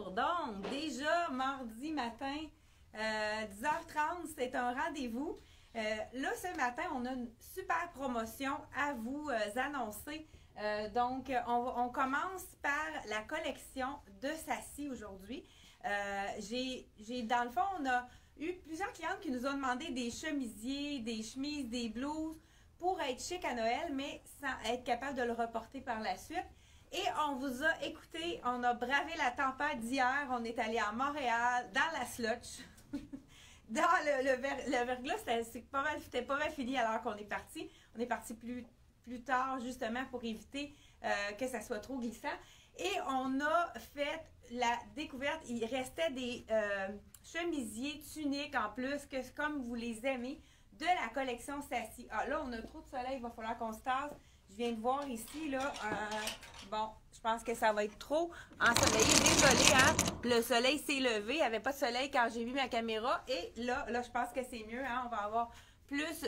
bonjour! Donc, déjà mardi matin, 10h30, c'est un rendez-vous. Là, ce matin, on a une super promotion à vous annoncer. Donc, on commence par la collection de Sassy aujourd'hui. Dans le fond, on a eu plusieurs clientes qui nous ont demandé des chemisiers, des chemises, des blouses pour être chic à Noël, mais sans être capable de le reporter par la suite. Et on vous a écouté, on a bravé la tempête d'hier, on est allé à Montréal, dans la slotch, dans le verglas, c'était pas mal fini à l'heure qu'on est parti. On est parti plus tard, justement, pour éviter que ça soit trop glissant. Et on a fait la découverte, il restait des chemisiers tuniques en plus, comme vous les aimez, de la collection Sassy. Ah, là, on a trop de soleil, il va falloir qu'on se tasse. Je viens de voir ici, là, bon, je pense que ça va être trop ensoleillé. Désolée, hein, le soleil s'est levé. Il n'y avait pas de soleil quand j'ai vu ma caméra. Et là, je pense que c'est mieux, hein, on va avoir plus,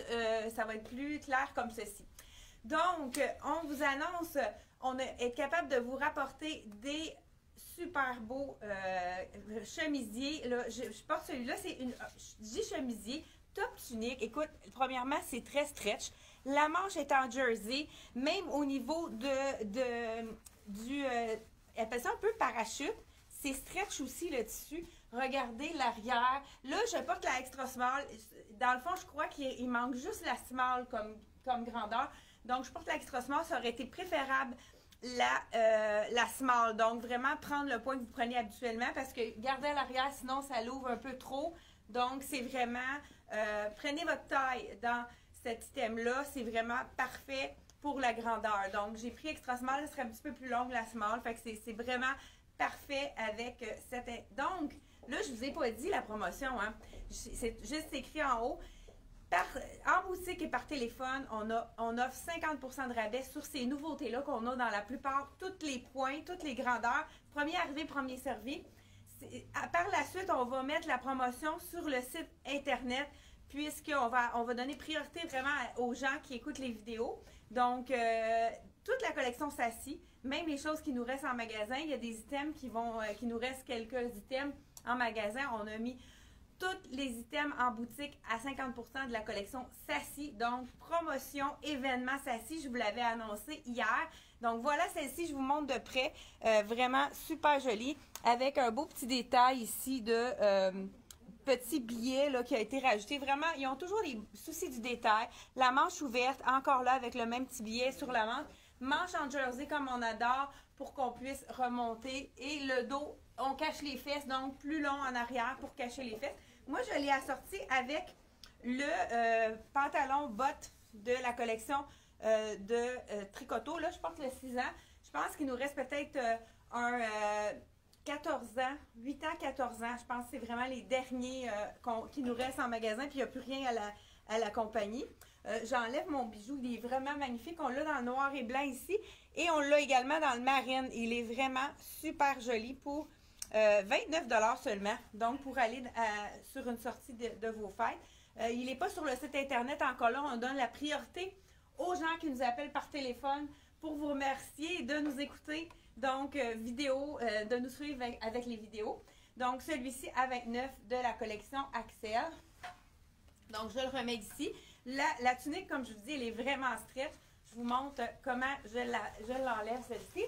ça va être plus clair comme ceci. Donc, on vous annonce, on est capable de vous rapporter des super beaux chemisiers. Là, je porte celui-là, c'est une, je dis chemisier, top tunique. Écoute, premièrement, c'est très stretch. La manche est en jersey, même au niveau appelle ça un peu parachute. C'est stretch aussi le tissu. Regardez l'arrière. Là, je porte la extra small. Dans le fond, je crois qu'il manque juste la small comme grandeur. Donc, je porte la extra small. Ça aurait été préférable la small. Donc, vraiment prendre le point que vous prenez habituellement parce que gardez à l'arrière, sinon ça l'ouvre un peu trop. Donc, c'est vraiment, prenez votre taille dans cet item-là. C'est vraiment parfait pour la grandeur. Donc, j'ai pris extra small. Elle serait un petit peu plus longue, la small. Fait que c'est vraiment parfait avec cette... Donc, là, je vous ai pas dit la promotion. Hein? C'est juste écrit en haut. En boutique et par téléphone, on offre 50% de rabais sur ces nouveautés-là qu'on a dans la plupart, tous les points, toutes les grandeurs. Premier arrivé, premier servi. Par la suite, on va mettre la promotion sur le site Internet puisqu'on va donner priorité vraiment aux gens qui écoutent les vidéos. Donc, toute la collection Sassy, même les choses qui nous restent en magasin, il y a des items qui nous restent quelques items en magasin. On a mis tous les items en boutique à 50% de la collection Sassy. Donc, promotion, événement Sassy, je vous l'avais annoncé hier. Donc, voilà celle-ci, je vous montre de près. Vraiment super jolie, avec un beau petit détail ici de petit billet là, qui a été rajouté. Vraiment, ils ont toujours des soucis du détail. La manche ouverte, encore là, avec le même petit billet sur la manche. Manche en jersey comme on adore pour qu'on puisse remonter. Et le dos, on cache les fesses, donc plus long en arrière pour cacher les fesses. Moi, je l'ai assorti avec le pantalon botte de la collection Tricoto. Là, je porte le 6 ans. Je pense qu'il nous reste peut-être un 14 ans, 8 ans, 14 ans. Je pense que c'est vraiment les derniers qui nous restent en magasin. Puis, il n'y a plus rien à la compagnie. J'enlève mon bijou. Il est vraiment magnifique. On l'a dans le noir et blanc ici. Et on l'a également dans le marine. Il est vraiment super joli pour 29 $ seulement. Donc, pour aller sur une sortie de vos fêtes. Il n'est pas sur le site Internet encore là. On donne la priorité aux gens qui nous appellent par téléphone pour vous remercier et de nous écouter. Donc, de nous suivre avec les vidéos. Donc, celui-ci à 29 de la collection Axel. Donc, je le remets ici. La tunique, comme je vous dis, elle est vraiment stretch. Je vous montre comment je l'enlève, celle-ci.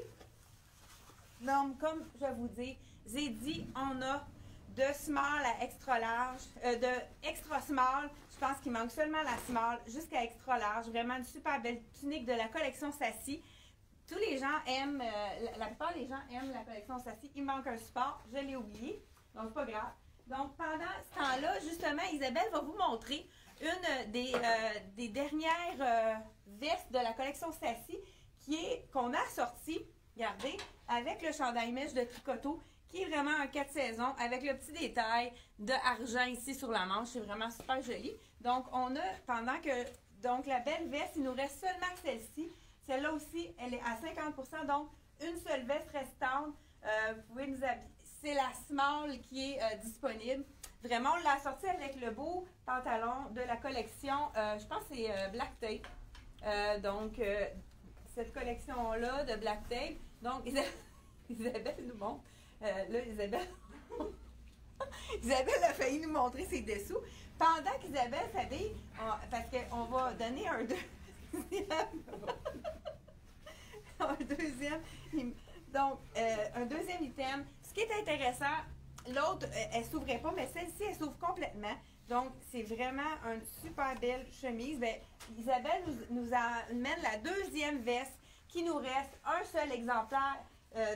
Donc, comme je vous dis, j'ai dit, on a de small à extra large, de extra small, je pense qu'il manque seulement la small, jusqu'à extra large. Vraiment une super belle tunique de la collection Sassy. Tous les gens aiment, la plupart des gens aiment la collection Sassy. Il manque un support, je l'ai oublié, donc c'est pas grave. Donc pendant ce temps-là, justement, Isabelle va vous montrer une des dernières vestes de la collection Sassy qu'on a sortie, regardez, avec le chandail mèche de Tricoto, qui est vraiment un 4 saisons, avec le petit détail de argent ici sur la manche. C'est vraiment super joli. Donc, on a, donc la belle veste, il nous reste seulement celle-ci. Celle-là aussi, elle est à 50%, donc une seule veste restante. Vous pouvez nous habiller. C'est la small qui est disponible. Vraiment, on l'a sortie avec le beau pantalon de la collection, je pense que c'est Black Tape. Donc, cette collection-là de Black Tape. Donc, Isabelle nous montre Là, Isabelle... Isabelle a failli nous montrer ses dessous. Pendant qu'Isabelle s'habille, parce qu'on va donner un deuxième... Donc, un deuxième item. Ce qui est intéressant, l'autre, elle ne s'ouvrait pas, mais celle-ci, elle s'ouvre complètement. Donc, c'est vraiment une super belle chemise. Bien, Isabelle nous amène la deuxième veste qui nous reste un seul exemplaire.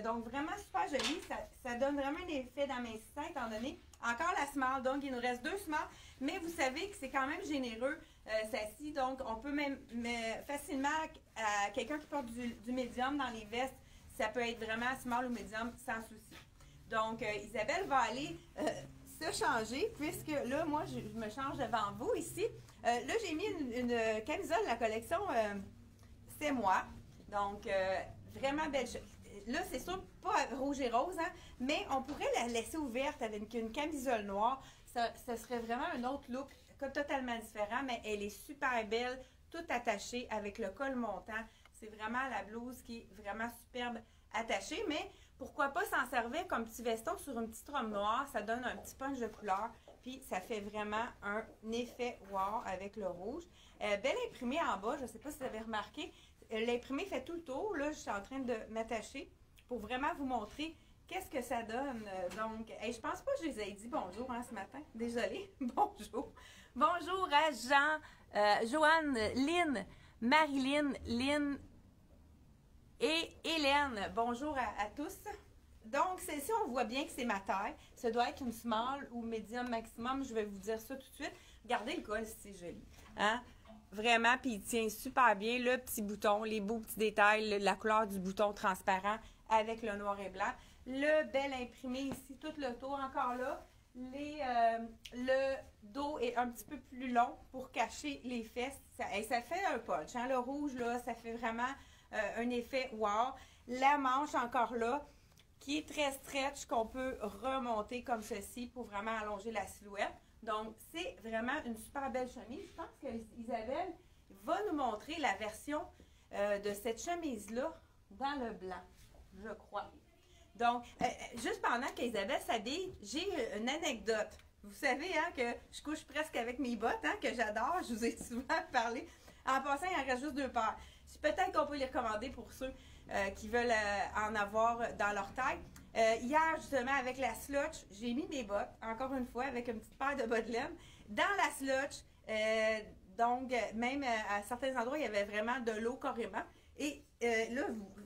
Donc, vraiment super joli. Ça donne vraiment un effet d'amincissant, étant donné encore la small. Donc, il nous reste 2 small. Mais vous savez que c'est quand même généreux, celle-ci. Donc, on peut même facilement, à quelqu'un qui porte du médium dans les vestes, ça peut être vraiment small ou médium sans souci. Donc, Isabelle va aller se changer, puisque là, moi, je me change devant vous ici. Là, j'ai mis une camisole de la collection C'est moi. Donc, vraiment belle chose. Là, c'est sûr, pas rouge et rose, hein, mais on pourrait la laisser ouverte avec une camisole noire. Ça serait vraiment un autre look totalement différent, mais elle est super belle, toute attachée avec le col montant. C'est vraiment la blouse qui est vraiment superbe attachée, mais pourquoi pas s'en servir comme petit veston sur une petite robe noire. Ça donne un petit punch de couleur, puis ça fait vraiment un effet wow avec le rouge. Belle imprimée en bas, je ne sais pas si vous avez remarqué. L'imprimé fait tout le tour. Là, je suis en train de m'attacher pour vraiment vous montrer qu'est-ce que ça donne. Donc, je pense pas que je les ai dit bonjour ce matin. Désolée. Bonjour. Bonjour à Jean, Joanne, Lynn, Marilyn, Lynn et Hélène. Bonjour à tous. Donc, celle-ci, on voit bien que c'est ma taille. Ça doit être une small ou medium maximum. Je vais vous dire ça tout de suite. Regardez le col, c'est joli. Hein? Vraiment, puis il tient super bien. Le petit bouton, les beaux petits détails, la couleur du bouton transparent avec le noir et blanc. Le bel imprimé ici, tout le tour encore là. Le dos est un petit peu plus long pour cacher les fesses. Ça fait un punch. Hein? Le rouge, là, ça fait vraiment un effet wow. La manche encore là, qui est très stretch, qu'on peut remonter comme ceci pour vraiment allonger la silhouette. Donc, c'est vraiment une super belle chemise. Je pense que Isabelle va nous montrer la version de cette chemise-là dans le blanc, je crois. Donc, juste pendant qu'Isabelle s'habille, j'ai une anecdote. Vous savez hein, que je couche presque avec mes bottes, hein, que j'adore. Je vous ai souvent parlé. En passant, il en reste juste 2 paires. Peut-être qu'on peut les recommander pour ceux qui veulent en avoir dans leur taille. Hier, justement, avec la slotch, j'ai mis mes bottes, encore une fois, avec une petite paire de bas de laine, dans la slotch. Donc, même à certains endroits, il y avait vraiment de l'eau carrément. Et là,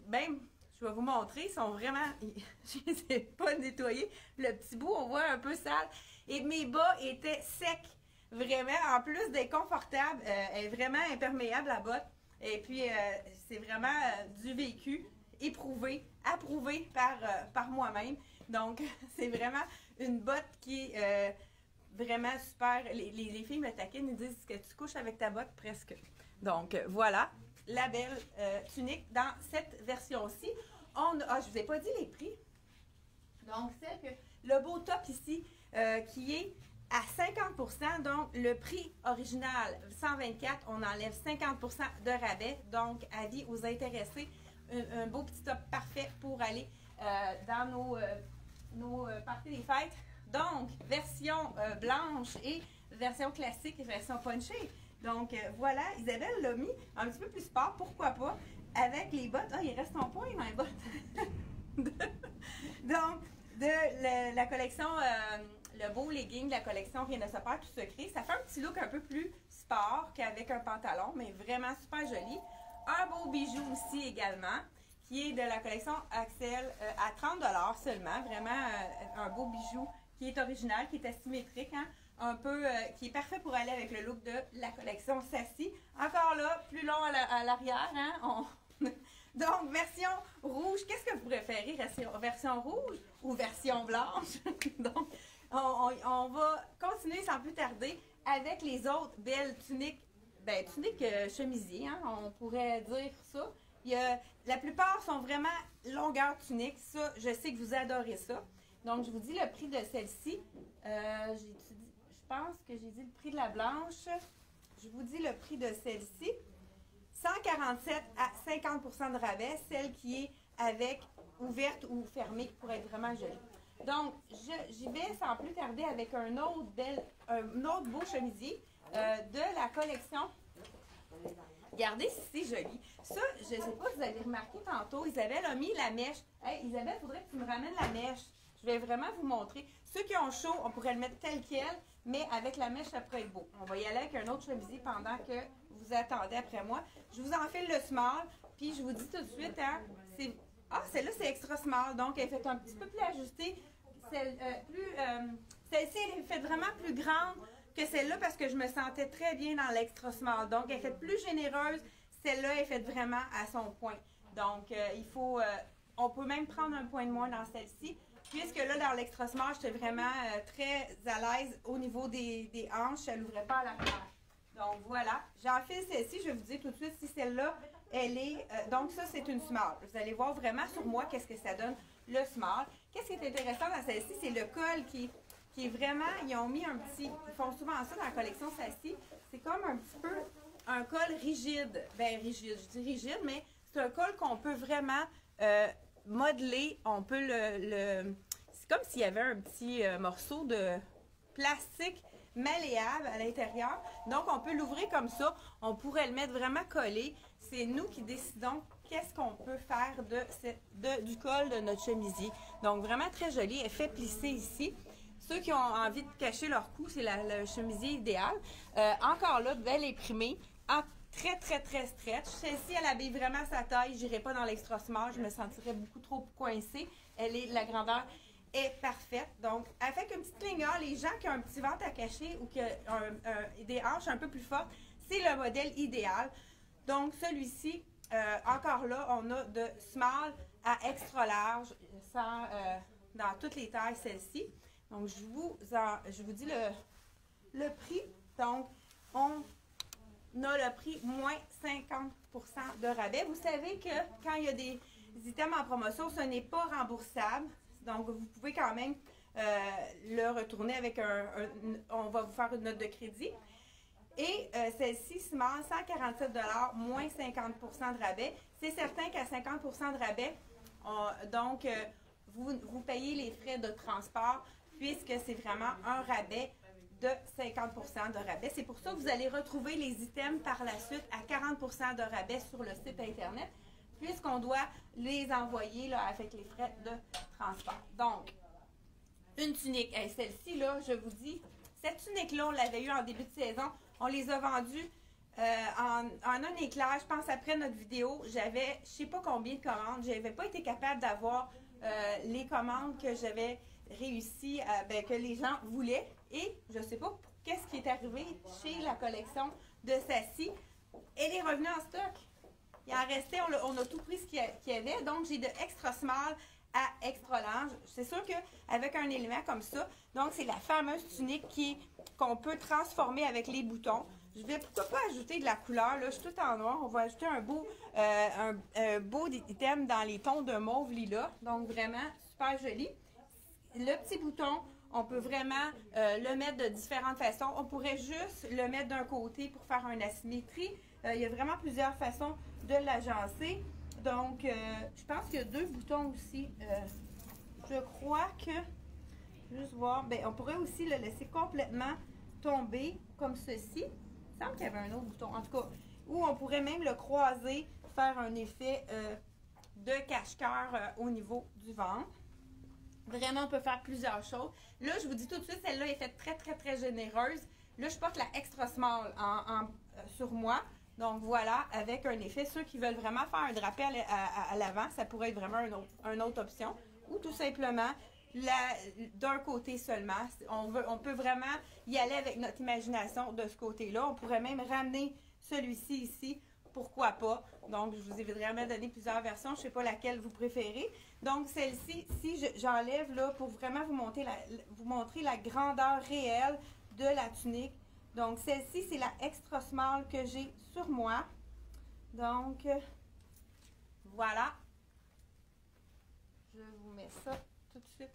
même, je vais vous montrer, ils sont vraiment, je ne les ai pas nettoyés. Le petit bout, on voit un peu sale. Et mes bas étaient secs, vraiment. En plus d'être confortable, elle est vraiment imperméable, la botte. Et puis, c'est vraiment du vécu, éprouvé, approuvé par moi-même. Donc, c'est vraiment une botte qui est vraiment super. Les filles me taquinent, ils disent que tu couches avec ta botte presque. Donc, voilà la belle tunique dans cette version-ci. Je ne vous ai pas dit les prix. Donc, c'est que le beau top ici, qui est à 50%, donc le prix original 124, on enlève 50% de rabais. Donc, avis aux intéressés, un beau petit top parfait pour aller dans nos parties des fêtes. Donc, version blanche et version classique et version punchée. Donc, voilà, Isabelle l'a mis un petit peu plus sport, pourquoi pas, avec les bottes. Ah, il reste ton point dans les bottes. Donc, de la collection... le beau legging de la collection Rien ne se perd, tout secret. Ça fait un petit look un peu plus sport qu'avec un pantalon, mais vraiment super joli. Un beau bijou aussi également, qui est de la collection Axel à 30$ seulement. Vraiment un beau bijou qui est original, qui est asymétrique, hein? Un peu, qui est parfait pour aller avec le look de la collection Sassy. Encore là, plus long à l'arrière, hein? Donc, version rouge, qu'est-ce que vous préférez? Version rouge ou version blanche? Donc, on va continuer sans plus tarder avec les autres belles tuniques, tuniques chemisiers, hein, on pourrait dire ça. La plupart sont vraiment longueur tunique, ça, je sais que vous adorez ça. Donc, je vous dis le prix de celle-ci. Je pense que j'ai dit le prix de la blanche. Je vous dis le prix de celle-ci. 147 à 50% de rabais, celle qui est avec ouverte ou fermée pour être vraiment jolie. Donc, j'y vais sans plus tarder avec un autre beau chemisier de la collection. Regardez si c'est joli. Ça, je ne sais pas si vous avez remarqué tantôt, Isabelle a mis la mèche. Hey, Isabelle, il faudrait que tu me ramènes la mèche. Je vais vraiment vous montrer. Ceux qui ont chaud, on pourrait le mettre tel quel, mais avec la mèche, ça pourrait être beau. On va y aller avec un autre chemisier pendant que vous attendez après moi. Je vous enfile le small, puis je vous dis tout de suite, hein, celle-là, c'est extra small, donc elle est faite un petit peu plus ajustée. Celle-ci, elle est faite vraiment plus grande que celle-là parce que je me sentais très bien dans l'extra small. Donc, elle est faite plus généreuse. Celle-là est faite vraiment à son point. Donc, on peut même prendre un point de moins dans celle-ci. Puisque là, dans l'extra small, j'étais vraiment très à l'aise au niveau des hanches. Elle n'ouvrait pas à l'arrière. Donc, voilà. J'enfile celle-ci. Je vais vous dire tout de suite si celle-là, elle est... donc, ça, c'est une small. Vous allez voir vraiment sur moi qu'est-ce que ça donne, le small. Qu'est-ce qui est intéressant dans celle-ci, c'est le col qui est vraiment... Ils ont mis un petit... Ils font souvent ça dans la collection celle-ci. C'est comme un petit peu un col rigide. Ben rigide, je dis rigide, mais c'est un col qu'on peut vraiment modeler. On peut c'est comme s'il y avait un petit morceau de plastique malléable à l'intérieur. Donc, on peut l'ouvrir comme ça. On pourrait le mettre vraiment collé. C'est nous qui décidons qu'est-ce qu'on peut faire du col de notre chemisier. Donc, vraiment très joli. Elle fait plisser ici. Ceux qui ont envie de cacher leur cou, c'est le chemisier idéal. Encore là, belle imprimée. Très, très, très stretch. Celle-ci, elle habille vraiment sa taille. Je n'irai pas dans l'extra small. Je me sentirais beaucoup trop coincée. La grandeur est parfaite. Donc, avec une petite ligneur, les gens qui ont un petit ventre à cacher ou qui ont des hanches un peu plus fortes, c'est le modèle idéal. Donc, celui-ci, encore là, on a de small à extra large, dans toutes les tailles, celle-ci. Donc, je vous dis le prix. Donc, on a le prix moins 50% de rabais. Vous savez que quand il y a des items en promotion, ce n'est pas remboursable. Donc, vous pouvez quand même le retourner avec on va vous faire une note de crédit. Et celle-ci, small, 147 $, moins 50% de rabais. C'est certain qu'à 50% de rabais, vous payez les frais de transport puisque c'est vraiment un rabais de 50% de rabais. C'est pour ça que vous allez retrouver les items par la suite à 40% de rabais sur le site Internet puisqu'on doit les envoyer là, avec les frais de transport. Donc, une tunique. Celle-ci, là, je vous dis, cette tunique-là, on l'avait eu en début de saison. On les a vendues en un éclair. Je pense après notre vidéo, j'avais je ne sais pas combien de commandes. Je n'avais pas été capable d'avoir les commandes que j'avais réussi, que les gens voulaient. Et je ne sais pas qu'est-ce qui est arrivé chez la collection de Sassy. Elle est revenue en stock. Il en restait, on a tout pris ce qu'il y avait. Donc, j'ai de extra small à extra large. C'est sûr qu'avec un élément comme ça, donc c'est la fameuse tunique qu'on peut transformer avec les boutons. Je vais pourquoi pas ajouter de la couleur. Là, je suis tout en noir. On va ajouter un beau item dans les tons de mauve lilas. Donc, vraiment super joli. Le petit bouton, on peut vraiment le mettre de différentes façons. On pourrait juste le mettre d'un côté pour faire une asymétrie. Il y a vraiment plusieurs façons de l'agencer. Donc, je pense qu'il y a 2 boutons aussi. Je crois que, juste voir, on pourrait aussi le laisser complètement tomber comme ceci. Il semble qu'il y avait un autre bouton, en tout cas. Ou on pourrait même le croiser, faire un effet de cache-cœur au niveau du ventre. Vraiment, on peut faire plusieurs choses. Là, je vous dis tout de suite, celle-là est faite très, très, très généreuse. Là, je porte la extra small sur moi. Donc, voilà, avec un effet. Ceux qui veulent vraiment faire un drapé à l'avant, ça pourrait être vraiment une autre option. Ou tout simplement, d'un côté seulement. On peut vraiment y aller avec notre imagination de ce côté-là. On pourrait même ramener celui-ci ici. Pourquoi pas? Donc, je vous ai vraiment donné plusieurs versions. Je ne sais pas laquelle vous préférez. Donc, celle-ci, si j'enlève là pour vraiment vous montrer la grandeur réelle de la tunique. Donc, celle-ci, c'est la extra small que j'ai sur moi. Donc, voilà. Je vous mets ça tout de suite.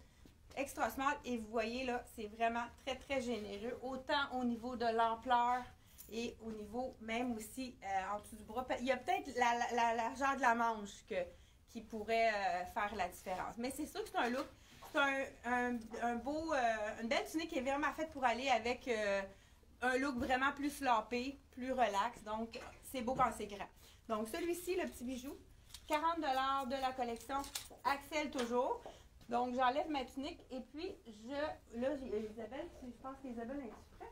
Extra small. Et vous voyez là, c'est vraiment très, très généreux. Autant au niveau de l'ampleur et au niveau même aussi en dessous du bras. Il y a peut-être la largeur de la manche qui pourrait faire la différence. Mais c'est sûr que c'est un look, c'est un beau, une belle tunique qui est vraiment faite pour aller avec un look vraiment plus slappé, plus relax. Donc, c'est beau quand c'est grand. Donc, celui-ci, le petit bijou, 40 $ de la collection Axel toujours. Donc, j'enlève ma tunique et puis là, Isabelle, je pense qu'Isabelle est prête.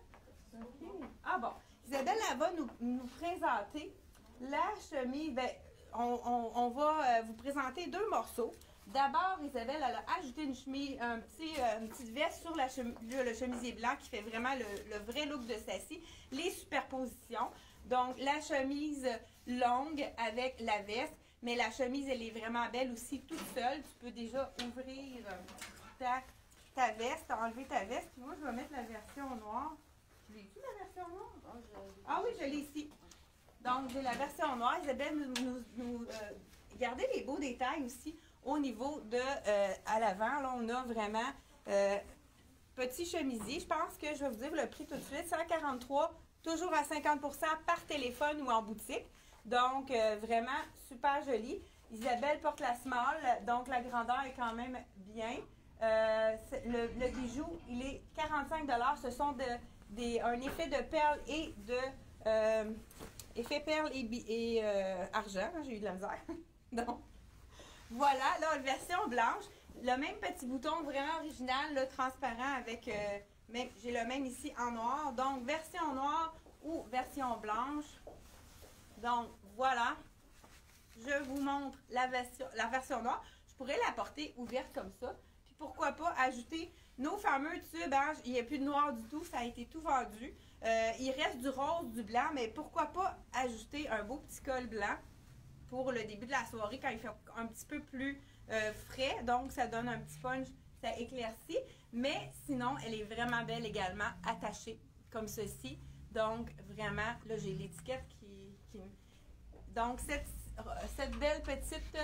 Okay. Ah bon, Isabelle, elle va nous présenter la chemise. Ben, on va vous présenter deux morceaux. D'abord, Isabelle, elle a ajouté une petite veste sur le chemisier blanc qui fait vraiment le vrai look de celle-ci. Les superpositions. Donc, la chemise longue avec la veste. Mais la chemise, elle est vraiment belle aussi toute seule. Tu peux déjà ouvrir ta veste, enlever ta veste. Moi, je vais mettre la version noire. Tu l'as-tu, la version noire? Ah oui, je l'ai ici. Donc, j'ai la version noire. Isabelle regardez les beaux détails aussi au niveau de, à l'avant. Là, on a vraiment petit chemisier. Je pense que je vais vous dire le prix tout de suite. 143, toujours à 50 % par téléphone ou en boutique. Donc, vraiment super joli. Isabelle porte la small, donc la grandeur est quand même bien. Le bijou, il est 45 $. Ce sont un effet de perles et de... effet perles et argent. J'ai eu de la misère. Donc, voilà, là, version blanche. Le même petit bouton vraiment original, là, transparent avec... j'ai le même ici en noir. Donc, version noire ou version blanche. Donc, voilà. Je vous montre la version noire. Je pourrais la porter ouverte comme ça. Puis, pourquoi pas ajouter nos fameux tubes. Hein? Il n'y a plus de noir du tout. Ça a été tout vendu. Il reste du rose, du blanc. Mais pourquoi pas ajouter un beau petit col blanc pour le début de la soirée quand il fait un petit peu plus frais. Donc, ça donne un petit punch. Ça éclaircit. Mais sinon, elle est vraiment belle également, attachée comme ceci. Donc, vraiment, là, j'ai l'étiquette qui... Donc, cette belle petite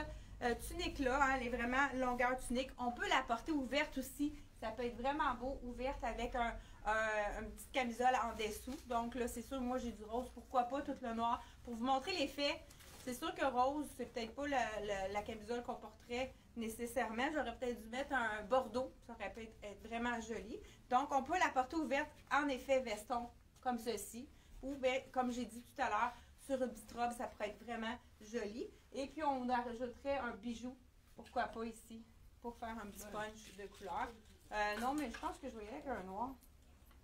tunique-là, hein, elle est vraiment longueur tunique. On peut la porter ouverte aussi. Ça peut être vraiment beau, ouverte avec une petite camisole en dessous. Donc, là, c'est sûr, moi, j'ai du rose. Pourquoi pas tout le noir? Pour vous montrer l'effet, c'est sûr que rose, c'est peut-être pas la camisole qu'on porterait nécessairement. J'aurais peut-être dû mettre un bordeaux. Ça aurait pu être vraiment joli. Donc, on peut la porter ouverte en effet veston, comme ceci. Ou, bien, comme j'ai dit tout à l'heure, sur une petite robe, ça pourrait être vraiment joli. Et puis, on rajouterait un bijou, pourquoi pas ici, pour faire un petit punch de couleur. Non, mais je pense que je vais y aller avec un noir.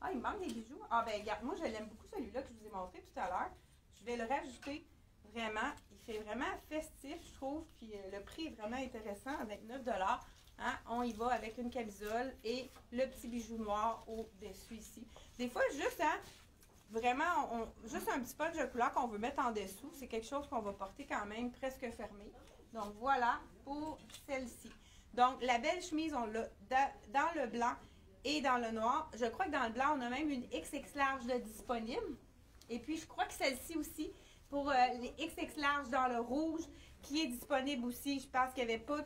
Ah, il me manque des bijoux. Ah, ben regarde, moi, je l'aime beaucoup celui-là que je vous ai montré tout à l'heure. Je vais le rajouter vraiment. Il fait vraiment festif, je trouve. Puis, le prix est vraiment intéressant avec 9 $. Hein? On y va avec une camisole et le petit bijou noir au-dessus ici. Des fois, juste, hein, vraiment, juste un petit punch de couleur qu'on veut mettre en dessous. C'est quelque chose qu'on va porter quand même presque fermé. Donc, voilà pour celle-ci. Donc, la belle chemise, on l'a dans le blanc et dans le noir. Je crois que dans le blanc, on a même une XX large de disponible. Et puis, je crois que celle-ci aussi, pour les XX large dans le rouge, qui est disponible aussi. Je pense qu'il n'y avait pas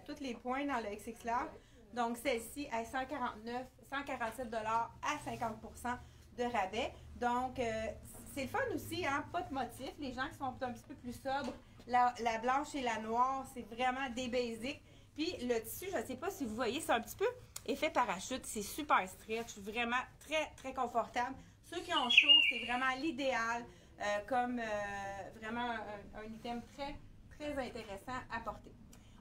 tous les points dans le XX large. Donc, celle-ci à 147 $ à 50 % de rabais. Donc, c'est le fun aussi, hein? Pas de motif. Les gens qui sont un petit peu plus sobres, la blanche et la noire, c'est vraiment des basiques. Puis, le tissu, je ne sais pas si vous voyez, c'est un petit peu effet parachute. C'est super stretch, vraiment très, très confortable. Ceux qui ont chaud, c'est vraiment l'idéal comme vraiment un item très, très intéressant à porter.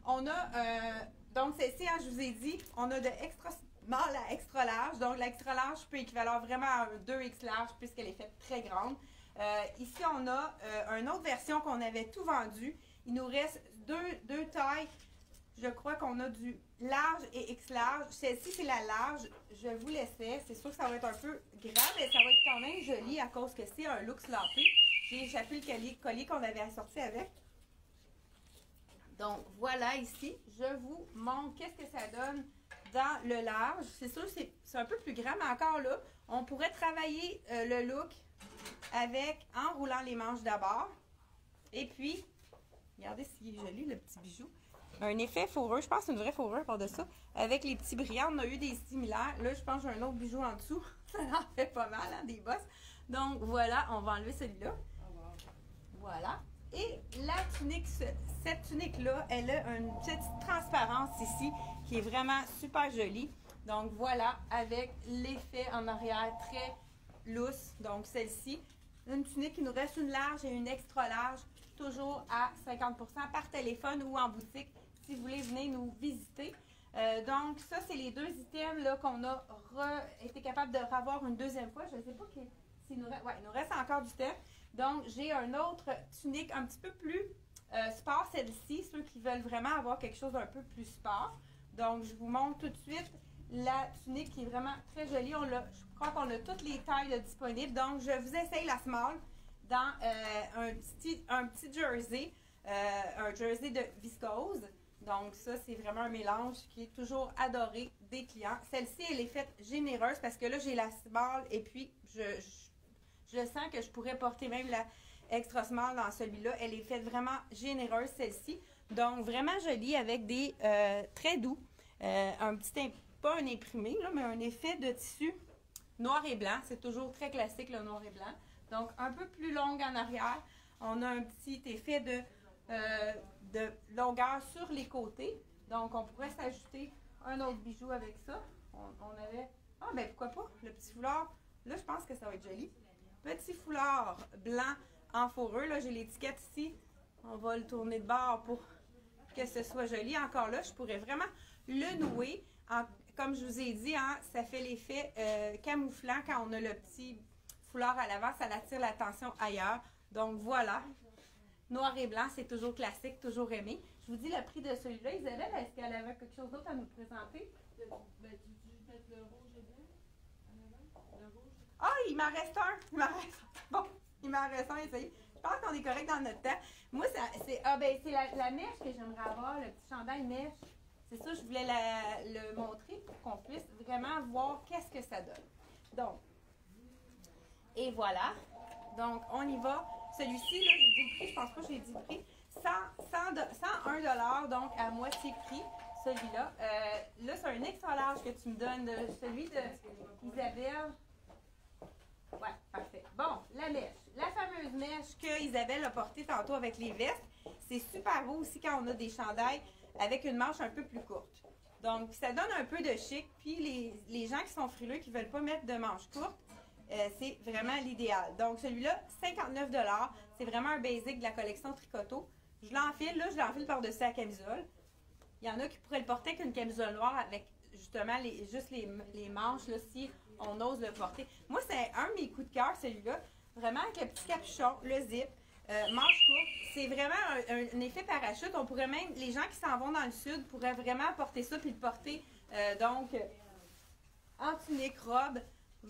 On a, donc celle-ci, hein, je vous ai dit, on a de extra small à extra large. Donc, l'extra large peut équivaloir vraiment à un 2X large puisqu'elle est faite très grande. Ici, on a une autre version qu'on avait tout vendu. Il nous reste deux tailles. Je crois qu'on a du large et X large. Celle-ci, c'est la large. Je vous laissais. C'est sûr que ça va être un peu grand, mais ça va être quand même joli à cause que c'est un look slappé. J'ai échappé le collier qu'on avait assorti avec. Donc, voilà ici. Je vous montre qu'est-ce que ça donne dans le large. C'est sûr que c'est un peu plus grand, mais encore là, on pourrait travailler le look en roulant les manches d'abord. Et puis, regardez s'il est joli, le petit bijou. Un effet fourreux, je pense une vraie fourrure par de ça. Avec les petits brillants, on a eu des similaires. Là, je pense que j'ai un autre bijou en dessous. Ça en fait pas mal, hein, des bosses. Donc, voilà, on va enlever celui-là. Voilà. Et la tunique, cette tunique-là, elle a une petite transparence ici qui est vraiment super jolie. Donc voilà, avec l'effet en arrière très lousse. Donc celle-ci, une tunique, il nous reste une large et une extra large, toujours à 50% par téléphone ou en boutique si vous voulez venir nous visiter. Donc ça, c'est les deux items qu'on a été capable de revoir une deuxième fois. Je ne sais pas s'il nous reste, ouais, il nous reste encore du temps. Donc j'ai un autre tunique un petit peu plus sport, celle-ci, ceux qui veulent vraiment avoir quelque chose d'un peu plus sport. Donc je vous montre tout de suite la tunique qui est vraiment très jolie. Je crois qu'on a toutes les tailles disponibles. Donc je vous essaye la small dans un petit jersey, un jersey de viscose. Donc ça, c'est vraiment un mélange qui est toujours adoré des clients. Celle-ci, elle est faite généreuse parce que là, j'ai la small et puis je sens que je pourrais porter même la extra small dans celui-là. Elle est faite vraiment généreuse, celle-ci. Donc vraiment jolie avec des très doux. Un petit, pas un imprimé, là, mais un effet de tissu noir et blanc. C'est toujours très classique, le noir et blanc. Donc un peu plus longue en arrière. On a un petit effet de longueur sur les côtés. Donc, on pourrait s'ajouter un autre bijou avec ça. On avait... Ah, ben pourquoi pas? Le petit foulard. Là, je pense que ça va être joli. Petit foulard blanc en fourrure. Là, j'ai l'étiquette ici. On va le tourner de bord pour que ce soit joli. Encore là, je pourrais vraiment le nouer. Comme je vous ai dit, hein, ça fait l'effet camouflant quand on a le petit foulard à l'avant. Ça attire l'attention ailleurs. Donc, voilà. Noir et blanc, c'est toujours classique, toujours aimé. Je vous dis le prix de celui-là. Isabelle, est-ce qu'elle avait quelque chose d'autre à nous présenter? Ben, tu veux mettre le rouge et blanc en avant? Le rouge? Ah, il m'en reste un. Il m'en reste un. Bon, il m'en reste un, essayez. Je pense qu'on est correct dans notre temps. Moi, c'est la mèche que j'aimerais avoir, le petit chandail mèche. C'est ça, je voulais le montrer pour qu'on puisse vraiment voir qu'est-ce que ça donne. Donc, et voilà. Donc, on y va. Celui-ci, là, j'ai dit le prix, je pense pas que j'ai dit le prix. 101 $, donc à moitié prix, celui-là. Là, c'est un extra large que tu me donnes, celui de Isabelle. Ouais, parfait. Bon, la mèche. La fameuse mèche que Isabelle a portée tantôt avec les vestes. C'est super beau aussi quand on a des chandails avec une manche un peu plus courte. Donc, ça donne un peu de chic. Puis, les gens qui sont frileux, qui ne veulent pas mettre de manches courtes, c'est vraiment l'idéal. Donc, celui-là, 59 $. C'est vraiment un basic de la collection Tricoto. Je l'enfile, là, je l'enfile par-dessus la camisole. Il y en a qui pourraient le porter avec une camisole noire avec justement juste les manches, là, si on ose le porter. Moi, c'est un de mes coups de cœur, celui-là. Vraiment avec le petit capuchon, le zip, manche courte. C'est vraiment un effet parachute. On pourrait même, les gens qui s'en vont dans le sud pourraient vraiment porter ça puis le porter, en tunique, robe.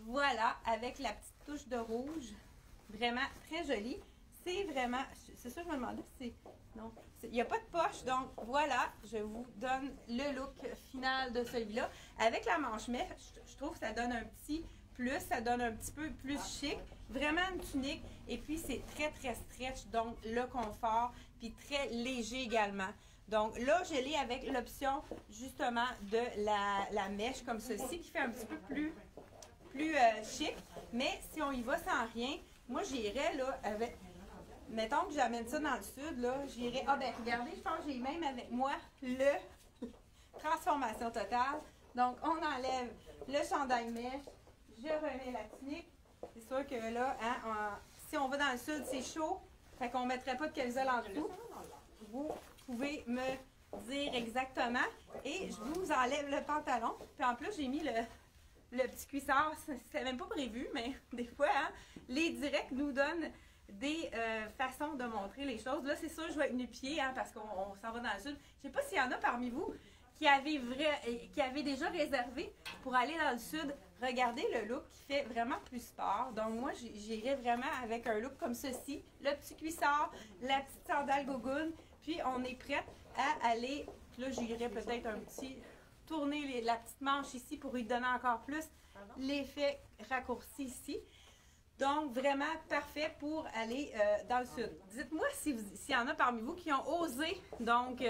Voilà, avec la petite touche de rouge. Vraiment très jolie. C'est vraiment... C'est ça que je me demandais. Non, il n'y a pas de poche. Donc, voilà, je vous donne le look final de celui-là. Avec la manche mèche, je trouve que ça donne un petit plus. Ça donne un petit peu plus chic. Vraiment une tunique. Et puis, c'est très, très stretch. Donc, le confort. Puis, très léger également. Donc, là, je l'ai avec l'option, justement, de la mèche comme ceci, qui fait un petit peu plus chic, mais si on y va sans rien, moi j'irais là avec, mettons que j'amène ça dans le sud, là, j'irais, ah ben regardez, je pense que j'ai même avec moi le transformation totale. Donc on enlève le chandail mèche, je remets la tunique, c'est sûr que là, hein, si on va dans le sud, c'est chaud, fait qu'on ne mettrait pas de camisole en dessous. Vous pouvez me dire exactement, et je vous enlève le pantalon, puis en plus j'ai mis le petit cuissard, c'est même pas prévu, mais des fois, hein, les directs nous donnent des façons de montrer les choses. Là, c'est sûr, je vais être nu-pied, hein, parce qu'on s'en va dans le sud. Je sais pas s'il y en a parmi vous qui avaient déjà réservé pour aller dans le sud. Regardez le look qui fait vraiment plus sport. Donc, moi, j'irais vraiment avec un look comme ceci. Le petit cuissard, la petite sandale gogoune, puis on est prête à aller. Là, j'irais peut-être un petit... tourner la petite manche ici pour lui donner encore plus l'effet raccourci ici. Donc, vraiment parfait pour aller dans le sud. Dites-moi s'il y en a parmi vous qui ont osé donc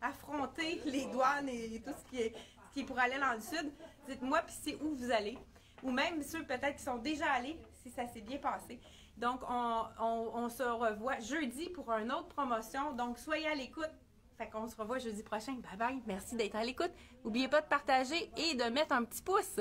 affronter les douanes et tout ce qui est pour aller dans le sud. Dites-moi puis c'est où vous allez. Ou même ceux peut-être qui sont déjà allés, si ça s'est bien passé. Donc, on se revoit jeudi pour une autre promotion. Donc, soyez à l'écoute. Fait qu'on se revoit jeudi prochain. Bye bye. Merci d'être à l'écoute. N'oubliez pas de partager et de mettre un petit pouce.